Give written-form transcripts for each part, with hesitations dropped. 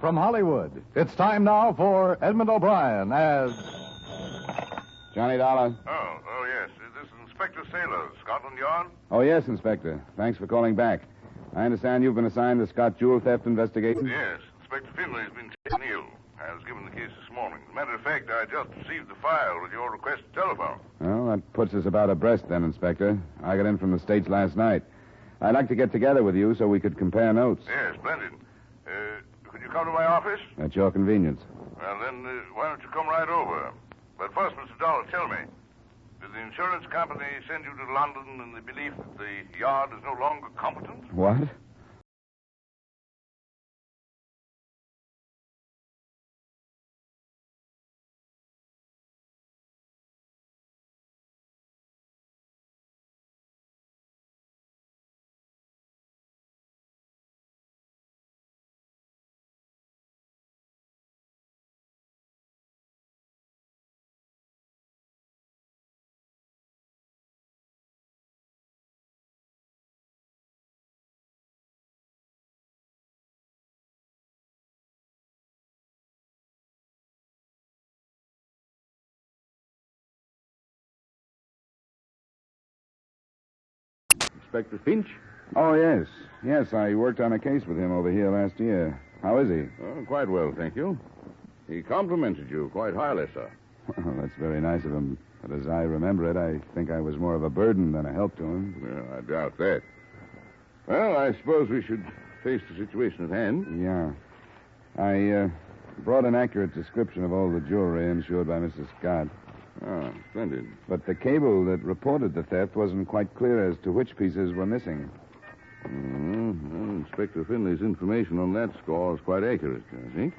from Hollywood, it's time now for Edmund O'Brien as... Johnny Dollar. Oh, yes. This is Inspector Sailor, Scotland Yard. Oh, yes, Inspector. Thanks for calling back. I understand you've been assigned the Scott jewel theft investigation? Yes. Inspector Finley's been taken ill. I was given the case this morning. As a matter of fact, I just received the file with your request to telephone. Well, that puts us about abreast then, Inspector. I got in from the States last night. I'd like to get together with you so we could compare notes. Yes, splendid. Could you come to my office? At your convenience. Well, then, why don't you come right over? But first, Mr. Dollar, tell me, did the insurance company send you to London in the belief that the yard is no longer competent? What? Inspector Finch? Oh, yes. Yes, I worked on a case with him over here last year. How is he? Oh, quite well, thank you. He complimented you quite highly, sir. Well, that's very nice of him. But as I remember it, I think I was more of a burden than a help to him. Well, I doubt that. Well, I suppose we should face the situation at hand. Yeah. I brought an accurate description of all the jewelry insured by Mrs. Scott. Ah, splendid. But the cable that reported the theft wasn't quite clear as to which pieces were missing. Well, Inspector Finley's information on that score is quite accurate, I think.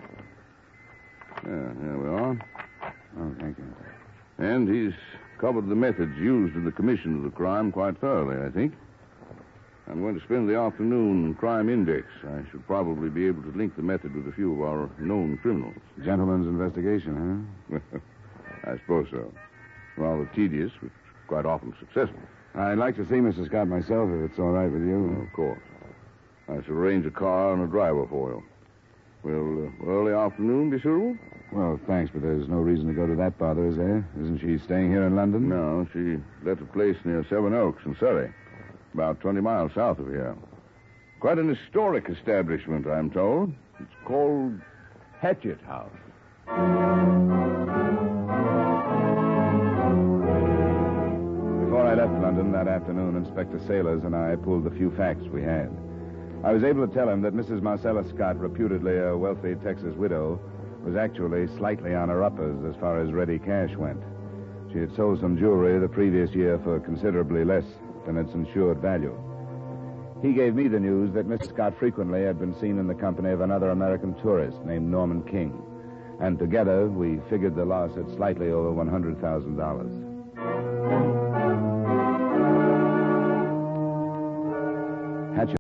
Yeah, here we are. Oh, thank you. And he's covered the methods used in the commission of the crime quite thoroughly, I think. I'm going to spend the afternoon in Crime Index. I should probably be able to link the method with a few of our known criminals. Gentleman's investigation, huh? I suppose so. Rather tedious, but quite often successful. I'd like to see Mrs. Scott myself, if it's all right with you. Of course. I shall arrange a car and a driver for you. Will early afternoon be suitable? Well, thanks, but there's no reason to go to that bother, is there? Isn't she staying here in London? No, she left a place near Seven Oaks in Surrey, about 20 miles south of here. Quite an historic establishment, I'm told. It's called Hatchet House. Before I left London that afternoon, Inspector Sailors and I pulled the few facts we had. I was able to tell him that Mrs. Marcella Scott, reputedly a wealthy Texas widow, was actually slightly on her uppers as far as ready cash went. She had sold some jewelry the previous year for considerably less than its insured value. He gave me the news that Miss Scott frequently had been seen in the company of another American tourist named Norman King. And together, we figured the loss at slightly over $100,000. Hatchet